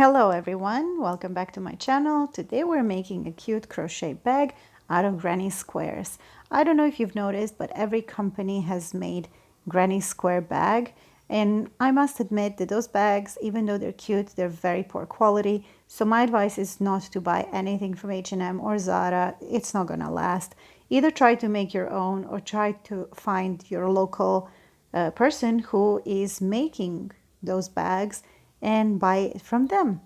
Hello everyone, welcome back to my channel. Today we're making a cute crochet bag out of granny squares. I don't know if you've noticed, but every company has made granny square bag, and I must admit that those bags, even though they're cute, they're very poor quality. So my advice is not to buy anything from H&M or Zara. It's not gonna last. Either try to make your own or try to find your local person who is making those bags and buy it from them.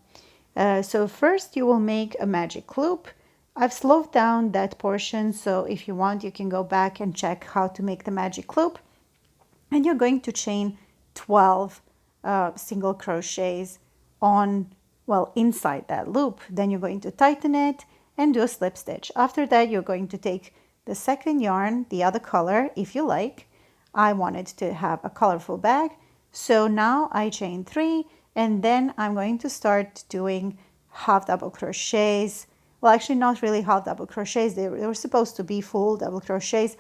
So first you will make a magic loop. I've slowed down that portion, so if you want you can go back and check how to make the magic loop. And you're going to chain 12 single crochets inside that loop. Then you're going to tighten it and do a slip stitch. After that you're going to take the second yarn, the other color if you like. I wanted to have a colorful bag, so now I chain 3, and then I'm going to start doing half double crochets. Well, actually not really half double crochets, they were supposed to be full double crochets,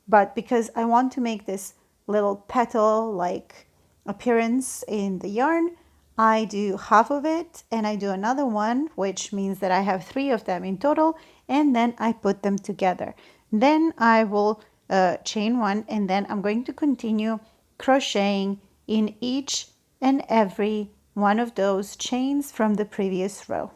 but because I want to make this little petal like appearance in the yarn, I do half of it and I do another one, which means that I have 3 of them in total, and then I put them together. Then I will chain 1, and then I'm going to continue crocheting in each and every one of those chains from the previous row.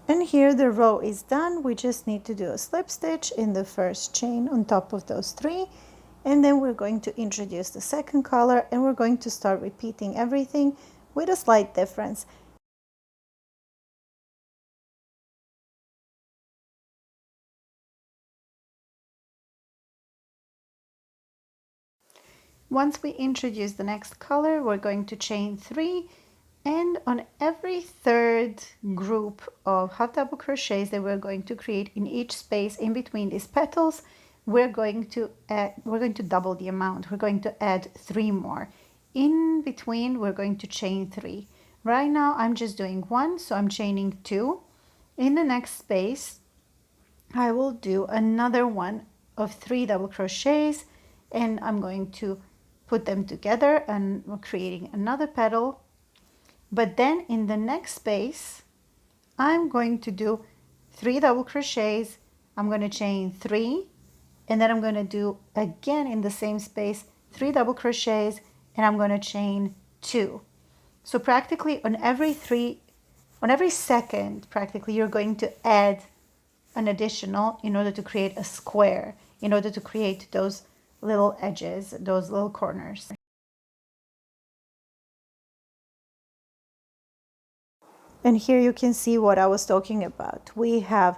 And here the row is done. We just need to do a slip stitch in the first chain on top of those 3, and then we're going to introduce the second color, and we're going to start repeating everything with a slight difference. Once we introduce the next color, we're going to chain 3, and on every third group of half double crochets that we're going to create in each space in between these petals, we're going to double the amount. We're going to add 3 more. In between, we're going to chain 3. Right now I'm just doing 1, so I'm chaining 2. In the next space I will do another one of 3 double crochets, and I'm going to put them together and we're creating another petal. But then in the next space I'm going to do 3 double crochets, I'm going to chain 3, and then I'm going to do again in the same space 3 double crochets, and I'm going to chain 2. So practically on every second practically you're going to add an additional in order to create a square, in order to create those little edges, those little corners. And here you can see what I was talking about. We have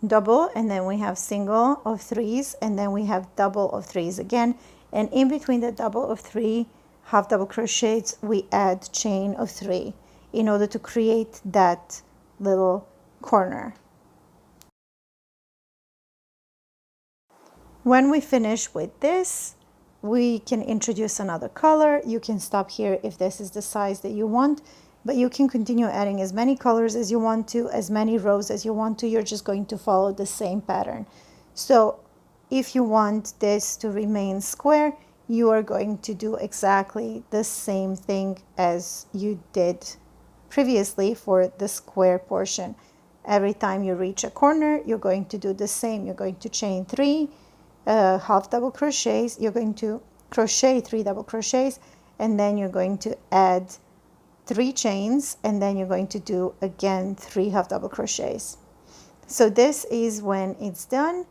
double, and then we have single of 3s, and then we have double of 3s again, and in between the double of 3 half double crochets we add chain of 3 in order to create that little corner. When we finish with this, we can introduce another color. You can stop here if this is the size that you want, but you can continue adding as many colors as you want to, as many rows as you want to. You're just going to follow the same pattern. So if you want this to remain square, you are going to do exactly the same thing as you did previously for the square portion. Every time you reach a corner, you're going to do the same. You're going to chain 3 half double crochets, you're going to crochet 3 double crochets, and then you're going to add 3 chains, and then you're going to do again 3 half double crochets. So this is when it's done,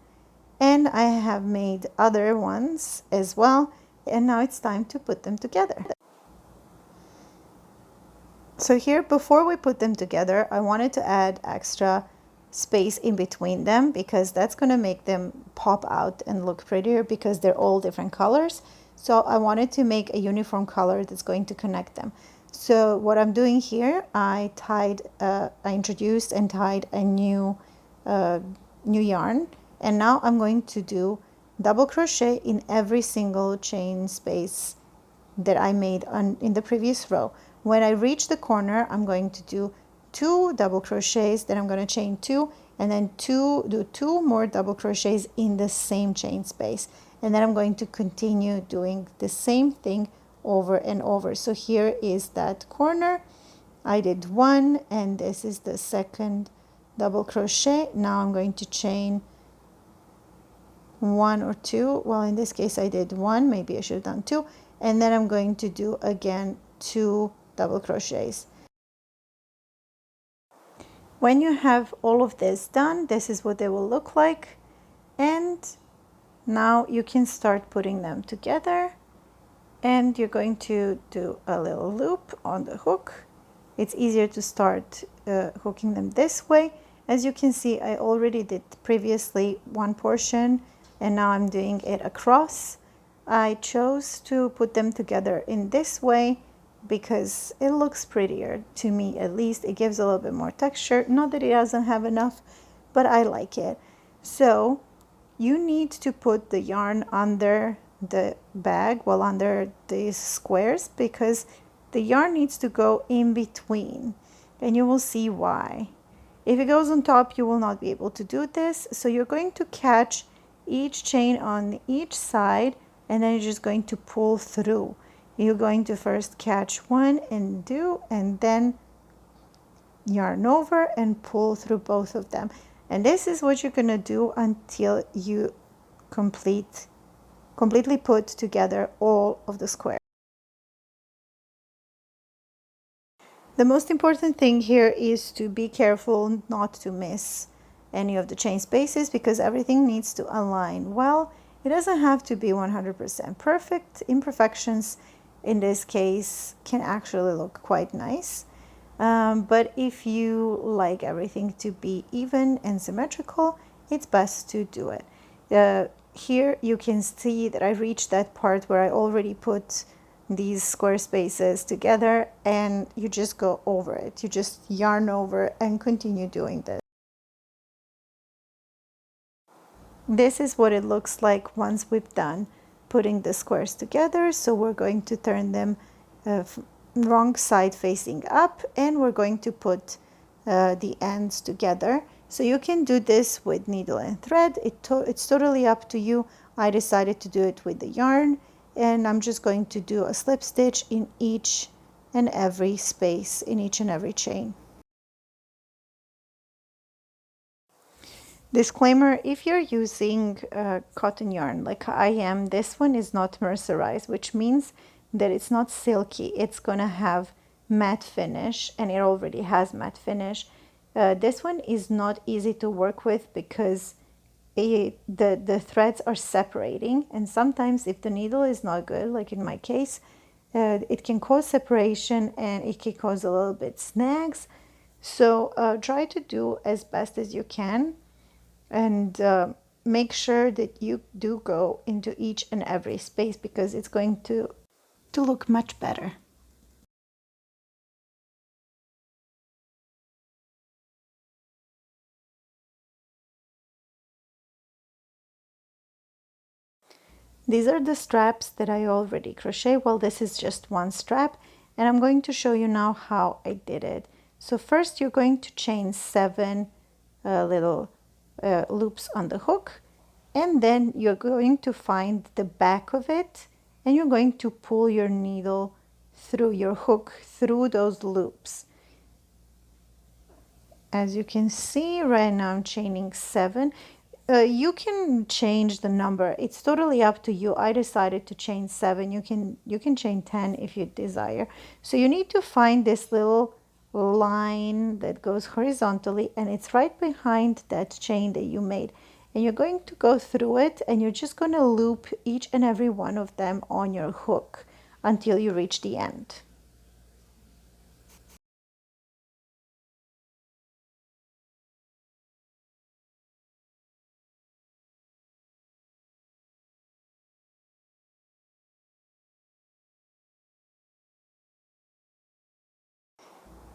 and I have made other ones as well, and now it's time to put them together. So here, before we put them together, I wanted to add extra space in between them because that's going to make them pop out and look prettier because they're all different colors. So I wanted to make a uniform color that's going to connect them. So what I'm doing here, I introduced and tied a new yarn, and now I'm going to do double crochet in every single chain space that I made in the previous row. When I reach the corner, I'm going to do 2 double crochets, then I'm going to chain 2, and then do 2 more double crochets in the same chain space, and then I'm going to continue doing the same thing over and over. So here is that corner. I did 1, and this is the second double crochet. Now I'm going to chain 1 or 2. Well, in this case I did 1, maybe I should have done 2, and then I'm going to do again 2 double crochets. When you have all of this done, this is what they will look like, and now you can start putting them together, and you're going to do a little loop on the hook. It's easier to start hooking them this way. As you can see, I already did previously one portion, and now I'm doing it across. I chose to put them together in this way because it looks prettier to me. At least it gives a little bit more texture. Not that it doesn't have enough, but I like it. So you need to put the yarn under the bag, well, under these squares, because the yarn needs to go in between, and you will see why. If it goes on top, you will not be able to do this. So you're going to catch each chain on each side, and then you're just going to pull through. You're going to first catch one and do, and then yarn over and pull through both of them. And this is what you're gonna do until you completely put together all of the squares. The most important thing here is to be careful not to miss any of the chain spaces, because everything needs to align well. It doesn't have to be 100% perfect. Imperfections in this case can actually look quite nice. But if you like everything to be even and symmetrical, it's best to do it. Here you can see that I reached that part where I already put these square spaces together, and you just go over it. You just yarn over and continue doing this. This is what it looks like once we've done putting the squares together. So we're going to turn them wrong side facing up, and we're going to put the ends together. So you can do this with needle and thread. It's totally up to you. I decided to do it with the yarn, and I'm just going to do a slip stitch in each and every space, in each and every chain. Disclaimer, if you're using cotton yarn like I am, this one is not mercerized, which means that it's not silky. It's gonna have matte finish, and it already has matte finish. This one is not easy to work with because the threads are separating, and sometimes if the needle is not good, like in my case, it can cause separation and it can cause a little bit snags. So try to do as best as you can, and make sure that you do go into each and every space, because it's going to look much better. These are the straps that I already crochet. Well, this is just one strap, and I'm going to show you now how I did it. So first you're going to chain 7 little loops on the hook, and then you're going to find the back of it, and you're going to pull your needle through your hook through those loops. As you can see right now, I'm chaining 7. You can change the number. It's totally up to you. I decided to chain 7. You can chain 10 if you desire. So you need to find this little line that goes horizontally, and it's right behind that chain that you made. And you're going to go through it, and you're just going to loop each and every one of them on your hook until you reach the end.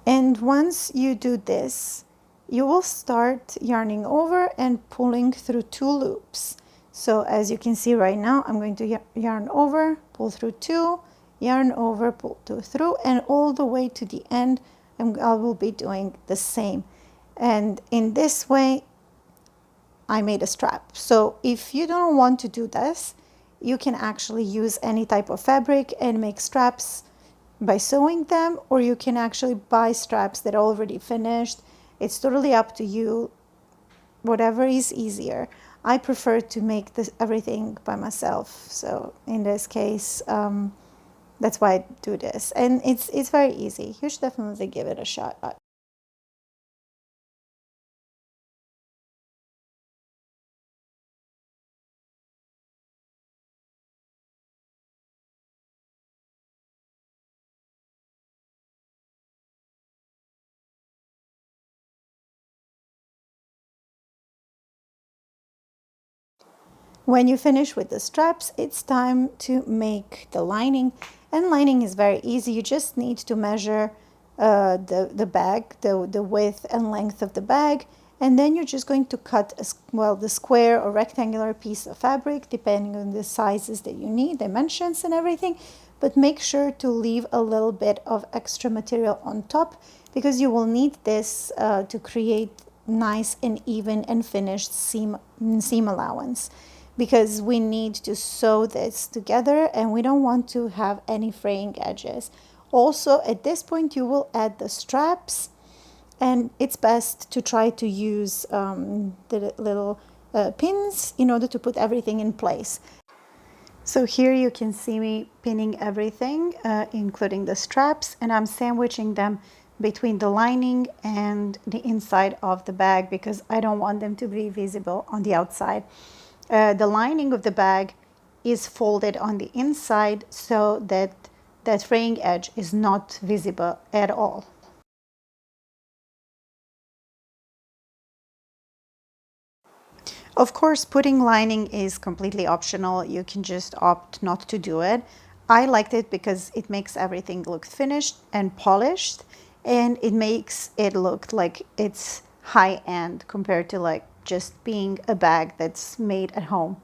And once you do this, you will start yarning over and pulling through 2 loops. So as you can see right now, I'm going to yarn over, pull through 2, yarn over, pull 2 through, and all the way to the end I will be doing the same. And in this way I made a strap. So if you don't want to do this, you can actually use any type of fabric and make straps by sewing them, or you can actually buy straps that are already finished. It's totally up to you, whatever is easier. I prefer to make this everything by myself. So in this case, that's why I do this. And it's very easy. You should definitely give it a shot. When you finish with the straps, it's time to make the lining. And lining is very easy. You just need to measure the bag, the width and length of the bag. And then you're just going to cut, the square or rectangular piece of fabric, depending on the sizes that you need, dimensions and everything. But make sure to leave a little bit of extra material on top, because you will need this to create nice and even and finished seam allowance, because we need to sew this together and we don't want to have any fraying edges. Also, at this point you will add the straps, and it's best to try to use the little pins in order to put everything in place. So here you can see me pinning everything, including the straps, and I'm sandwiching them between the lining and the inside of the bag because I don't want them to be visible on the outside. The lining of the bag is folded on the inside so that that fraying edge is not visible at all. Of course, putting lining is completely optional. You can just opt not to do it. I liked it because it makes everything look finished and polished, and it makes it look like it's high end compared to like just being a bag that's made at home.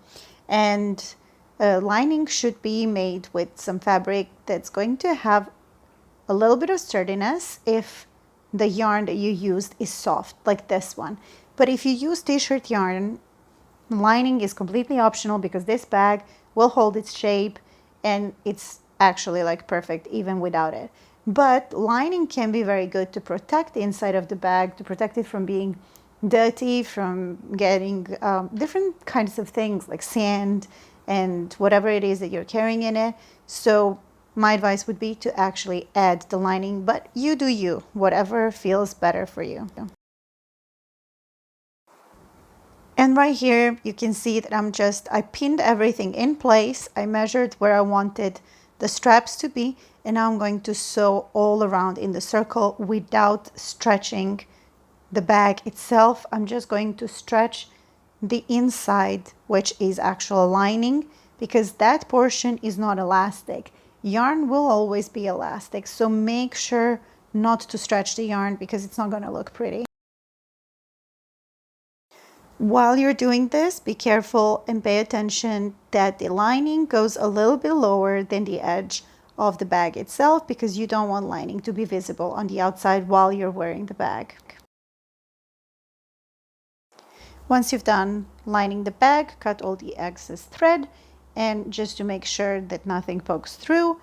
And lining should be made with some fabric that's going to have a little bit of sturdiness if the yarn that you used is soft, like this one. But if you use t-shirt yarn, lining is completely optional because this bag will hold its shape and it's actually like perfect even without it. But lining can be very good to protect the inside of the bag, to protect it from being dirty, from getting different kinds of things like sand and whatever it is that you're carrying in it. So my advice would be to actually add the lining, but you do you, whatever feels better for you. And right here, you can see that I pinned everything in place. I measured where I wanted the straps to be, and now I'm going to sew all around in the circle without stretching the bag itself. I'm just going to stretch the inside, which is actual lining, because that portion is not elastic. Yarn will always be elastic, so make sure not to stretch the yarn because it's not going to look pretty. While you're doing this, be careful and pay attention that the lining goes a little bit lower than the edge of the bag itself, because you don't want lining to be visible on the outside while you're wearing the bag. Once you've done lining the bag, cut all the excess thread, and just to make sure that nothing pokes through,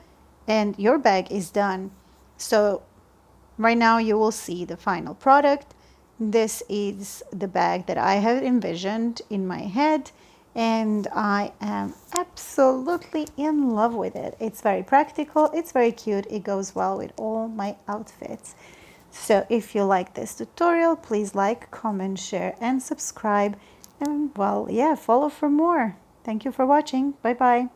and your bag is done. So right now you will see the final product. This is the bag that I have envisioned in my head, and I am absolutely in love with it. It's very practical, it's very cute, it goes well with all my outfits. So if you like this tutorial, please like, comment, share, and subscribe. And well, yeah, follow for more. Thank you for watching. Bye bye.